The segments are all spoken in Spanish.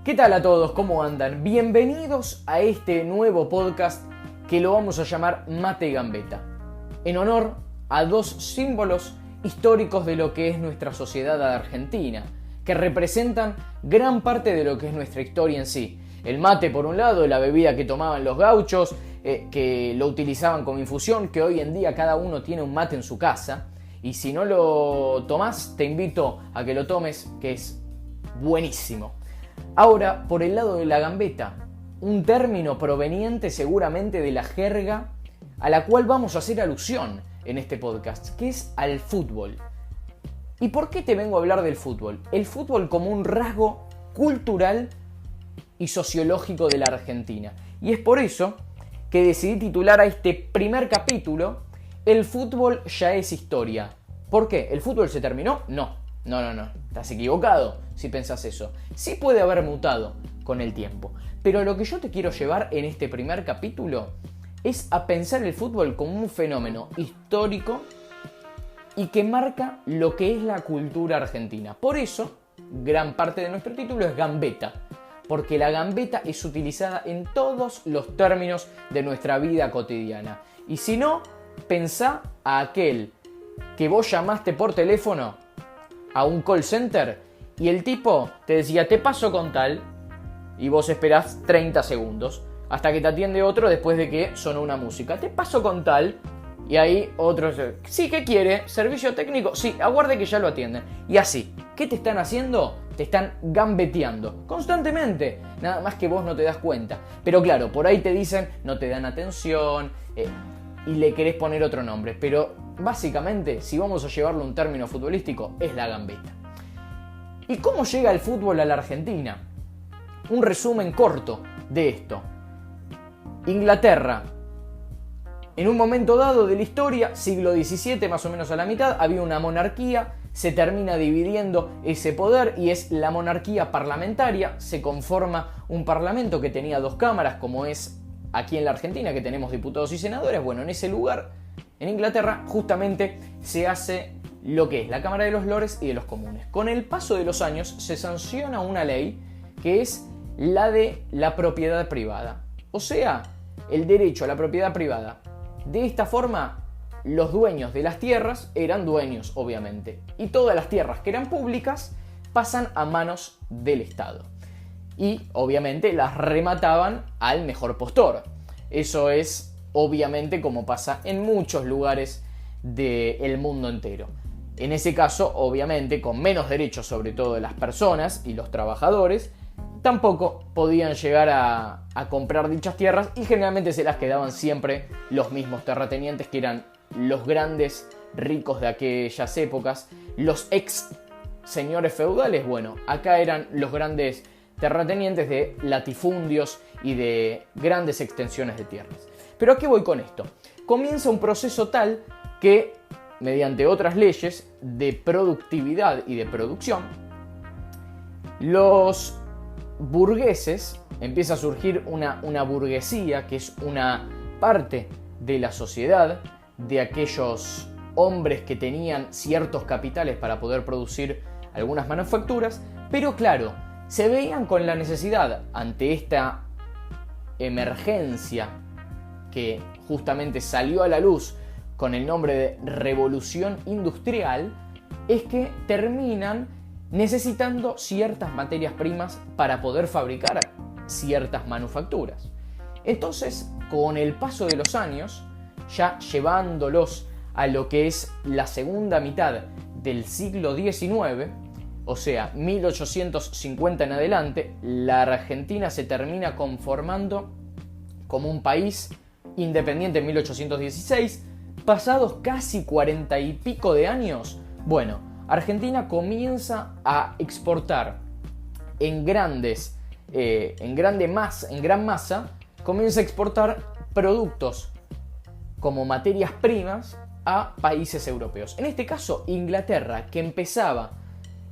¿Qué tal a todos? ¿Cómo andan? Bienvenidos a este nuevo podcast que lo vamos a llamar Mate Gambetta, en honor a dos símbolos históricos de lo que es nuestra sociedad argentina, que representan gran parte de lo que es nuestra historia en sí. El mate, por un lado, la bebida que tomaban los gauchos, que lo utilizaban como infusión, que hoy en día cada uno tiene un mate en su casa, y si no lo tomás, te invito a que lo tomes, que es buenísimo. Ahora, por el lado de la gambeta, un término proveniente seguramente de la jerga a la cual vamos a hacer alusión en este podcast, que es al fútbol. ¿Y por qué te vengo a hablar del fútbol? El fútbol como un rasgo cultural y sociológico de la Argentina. Y es por eso que decidí titular a este primer capítulo El fútbol ya es historia. ¿Por qué? ¿El fútbol se terminó? No. Estás equivocado si pensás eso. Sí puede haber mutado con el tiempo. Pero lo que yo te quiero llevar en este primer capítulo es a pensar el fútbol como un fenómeno histórico y que marca lo que es la cultura argentina. Por eso, gran parte de nuestro título es Gambetta, porque la gambeta es utilizada en todos los términos de nuestra vida cotidiana. Y si no, pensá a aquel que vos llamaste por teléfono a un call center y el tipo te decía, te paso con tal, y vos esperás 30 segundos hasta que te atiende otro después de que sonó una música. Te paso con tal, y ahí otro, sí, ¿qué quiere? ¿Servicio técnico? Sí, aguarde que ya lo atienden. Y así, ¿qué te están haciendo? Te están gambeteando constantemente, nada más que vos no te das cuenta. Pero claro, por ahí te dicen, no te dan atención, y le querés poner otro nombre. Pero básicamente, si vamos a llevarlo a un término futbolístico, es la gambeta. ¿Y cómo llega el fútbol a la Argentina? Un resumen corto de esto. Inglaterra, en un momento dado de la historia, siglo XVII más o menos a la mitad, había una monarquía, se termina dividiendo ese poder y es la monarquía parlamentaria, se conforma un parlamento que tenía dos cámaras, como es aquí en la Argentina, que tenemos diputados y senadores. Bueno, en ese lugar, en Inglaterra, justamente se hace lo que es la Cámara de los Lores y de los Comunes. Con el paso de los años se sanciona una ley que es la de la propiedad privada, o sea, el derecho a la propiedad privada. De esta forma, los dueños de las tierras eran dueños, obviamente, y todas las tierras que eran públicas pasan a manos del Estado. Y, obviamente, las remataban al mejor postor. Eso es, obviamente, como pasa en muchos lugares del mundo entero. En ese caso, obviamente, con menos derechos, sobre todo de las personas y los trabajadores, tampoco podían llegar a comprar dichas tierras y generalmente se las quedaban siempre los mismos terratenientes, que eran los grandes ricos de aquellas épocas, los ex señores feudales. Bueno, acá eran los grandes terratenientes de latifundios y de grandes extensiones de tierras. Pero ¿a qué voy con esto? Comienza un proceso tal que, mediante otras leyes de productividad y de producción, los burgueses, empieza a surgir una burguesía, que es una parte de la sociedad, de aquellos hombres que tenían ciertos capitales para poder producir algunas manufacturas, pero claro, se veían con la necesidad, ante esta emergencia que justamente salió a la luz con el nombre de Revolución Industrial, es que terminan necesitando ciertas materias primas para poder fabricar ciertas manufacturas. Entonces, con el paso de los años, ya llevándolos a lo que es la segunda mitad del siglo XIX, o sea, 1850 en adelante, la Argentina se termina conformando como un país independiente en 1816. Pasados casi 40 y pico de años, bueno, Argentina comienza a exportar en gran masa, comienza a exportar productos como materias primas a países europeos. En este caso, Inglaterra, que empezaba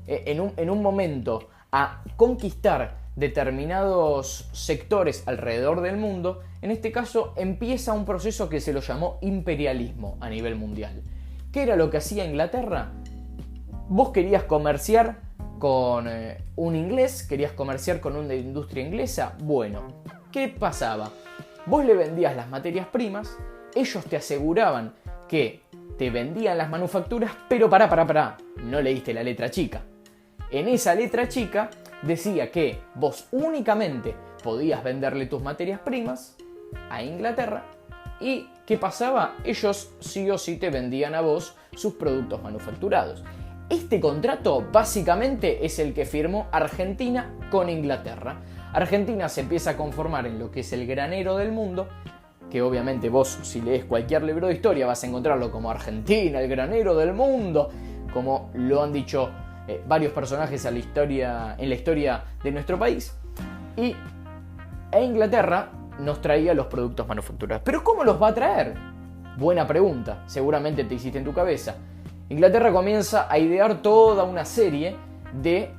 en un momento a conquistar determinados sectores alrededor del mundo, en este caso empieza un proceso que se lo llamó imperialismo a nivel mundial. ¿Qué era lo que hacía Inglaterra? Vos querías comerciar con un inglés, querías comerciar con una industria inglesa. Bueno, ¿qué pasaba? Vos le vendías las materias primas, ellos te aseguraban que te vendían las manufacturas, pero pará, no leíste la letra chica. En esa letra chica decía que vos únicamente podías venderle tus materias primas a Inglaterra y ¿qué pasaba? Ellos sí o sí te vendían a vos sus productos manufacturados. Este contrato básicamente es el que firmó Argentina con Inglaterra. Argentina se empieza a conformar en lo que es el granero del mundo, que obviamente vos, si lees cualquier libro de historia, vas a encontrarlo como Argentina, el granero del mundo, como lo han dicho varios personajes en la historia de nuestro país. E Inglaterra nos traía los productos manufacturados. ¿Pero cómo los va a traer? Buena pregunta, seguramente te hiciste en tu cabeza. Inglaterra comienza a idear toda una serie de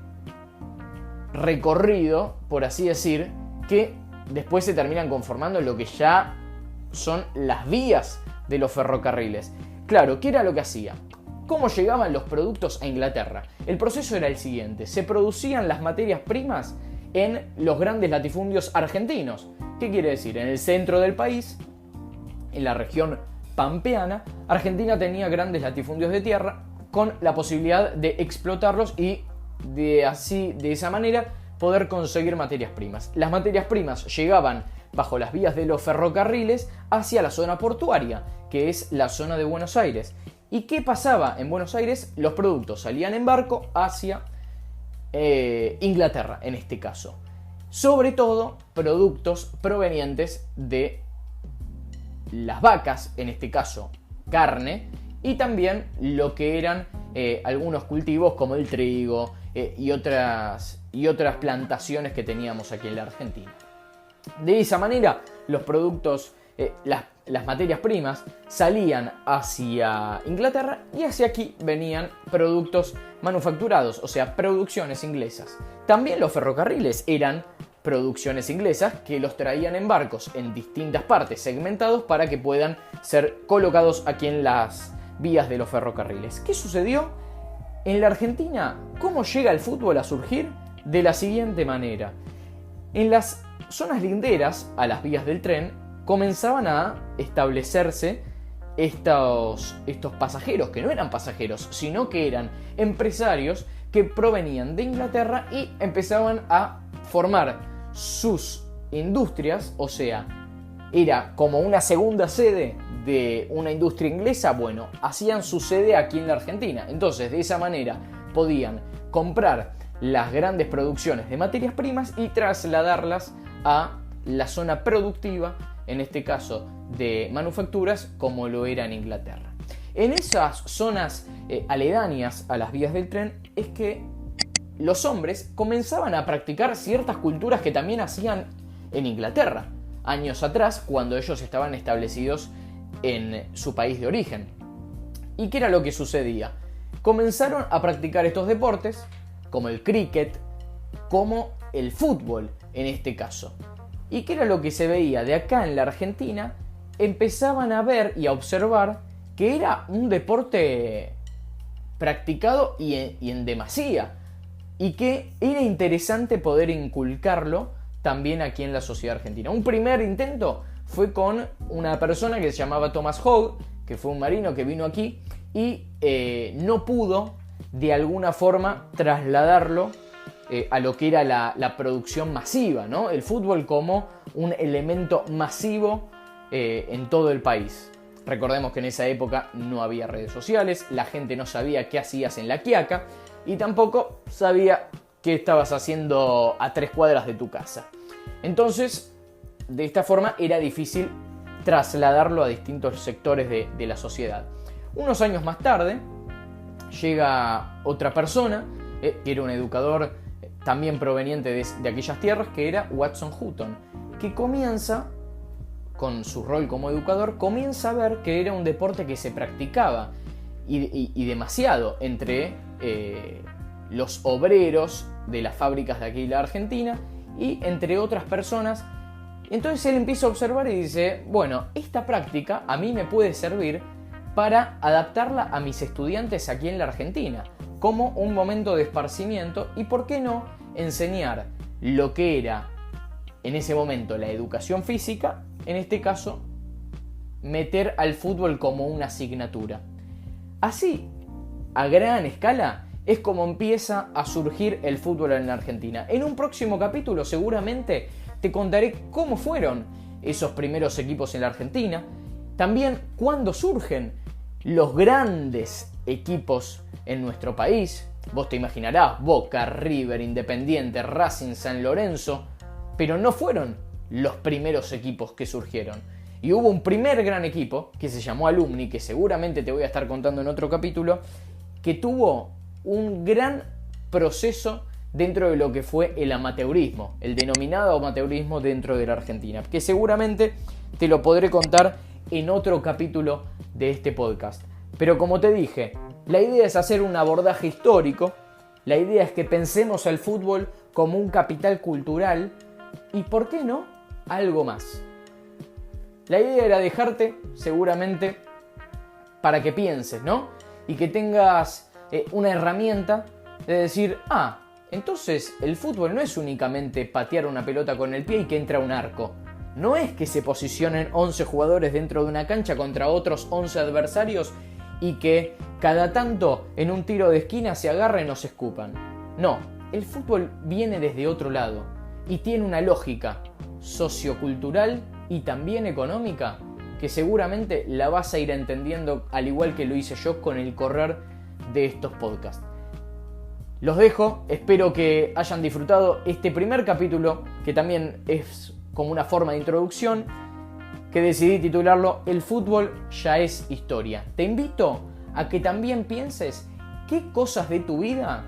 recorrido, por así decir, que después se terminan conformando en lo que ya son las vías de los ferrocarriles. Claro, ¿qué era lo que hacía? ¿Cómo llegaban los productos a Inglaterra? El proceso era el siguiente: se producían las materias primas en los grandes latifundios argentinos. ¿Qué quiere decir? En el centro del país, en la región pampeana, Argentina tenía grandes latifundios de tierra con la posibilidad de explotarlos y de esa manera poder conseguir materias primas. Las materias primas llegaban bajo las vías de los ferrocarriles hacia la zona portuaria, que es la zona de Buenos Aires. ¿Y qué pasaba en Buenos Aires? Los productos salían en barco hacia Inglaterra, en este caso. Sobre todo productos provenientes de las vacas, en este caso carne, y también lo que eran algunos cultivos como el trigo y otras plantaciones que teníamos aquí en la Argentina. De esa manera, los productos, las materias primas salían hacia Inglaterra y hacia aquí venían productos manufacturados, o sea, producciones inglesas. También los ferrocarriles eran producciones inglesas que los traían en barcos en distintas partes, segmentados para que puedan ser colocados aquí en las vías de los ferrocarriles. ¿Qué sucedió? En la Argentina, ¿cómo llega el fútbol a surgir? De la siguiente manera. En las zonas linderas a las vías del tren comenzaban a establecerse estos pasajeros, que no eran pasajeros, sino que eran empresarios que provenían de Inglaterra y empezaban a formar sus industrias, o sea, era como una segunda sede de una industria inglesa. Bueno, hacían su sede aquí en la Argentina. Entonces, de esa manera podían comprar las grandes producciones de materias primas y trasladarlas a la zona productiva, en este caso de manufacturas, como lo era en Inglaterra. En esas zonas aledañas a las vías del tren es que los hombres comenzaban a practicar ciertas culturas que también hacían en Inglaterra, años atrás, cuando ellos estaban establecidos en su país de origen. ¿Y qué era lo que sucedía? Comenzaron a practicar estos deportes, como el cricket, como el fútbol en este caso. ¿Y qué era lo que se veía? De acá en la Argentina empezaban a ver y a observar que era un deporte practicado y en demasía, y que era interesante poder inculcarlo también aquí en la sociedad argentina. Un primer intento fue con una persona que se llamaba Thomas Hogg, que fue un marino que vino aquí y no pudo de alguna forma trasladarlo a lo que era la producción masiva, ¿no? El fútbol como un elemento masivo en todo el país. Recordemos que en esa época no había redes sociales, la gente no sabía qué hacías en La Quiaca y tampoco sabía qué estabas haciendo a 3 cuadras de tu casa. Entonces, de esta forma era difícil trasladarlo a distintos sectores de la sociedad. Unos años más tarde llega otra persona, que era un educador también proveniente de aquellas tierras, que era Watson Hutton, que comienza, con su rol como educador, comienza a ver que era un deporte que se practicaba y demasiado entre los obreros de las fábricas de aquí de la Argentina y entre otras personas. Entonces él empieza a observar y dice, bueno, esta práctica a mí me puede servir para adaptarla a mis estudiantes aquí en la Argentina. como un momento de esparcimiento y, ¿por qué no?, enseñar lo que era en ese momento la educación física, en este caso, meter al fútbol como una asignatura. Así, a gran escala, es como empieza a surgir el fútbol en la Argentina. En un próximo capítulo seguramente te contaré cómo fueron esos primeros equipos en la Argentina, también cuándo surgen los grandes equipos en nuestro país. Vos te imaginarás, Boca, River, Independiente, Racing, San Lorenzo, pero no fueron los primeros equipos que surgieron. Y hubo un primer gran equipo, que se llamó Alumni, que seguramente te voy a estar contando en otro capítulo, que tuvo un gran proceso dentro de lo que fue el amateurismo, el denominado amateurismo dentro de la Argentina, que seguramente te lo podré contar en otro capítulo de este podcast. Pero como te dije, la idea es hacer un abordaje histórico, la idea es que pensemos al fútbol como un capital cultural y, ¿por qué no?, algo más. La idea era dejarte, seguramente, para que pienses, ¿no? Y que tengas una herramienta de decir, entonces el fútbol no es únicamente patear una pelota con el pie y que entra un arco. No es que se posicionen 11 jugadores dentro de una cancha contra otros 11 adversarios y que cada tanto en un tiro de esquina se agarren o se escupan. No, el fútbol viene desde otro lado y tiene una lógica sociocultural y también económica que seguramente la vas a ir entendiendo al igual que lo hice yo con el correr de estos podcasts. Los dejo, espero que hayan disfrutado este primer capítulo, que también es como una forma de introducción, que decidí titularlo El fútbol ya es historia. Te invito a que también pienses qué cosas de tu vida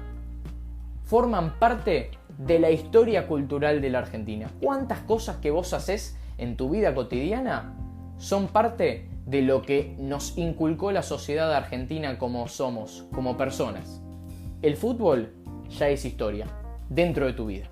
forman parte de la historia cultural de la Argentina. ¿Cuántas cosas que vos haces en tu vida cotidiana son parte de lo que nos inculcó la sociedad argentina como somos, como personas? El fútbol ya es historia dentro de tu vida.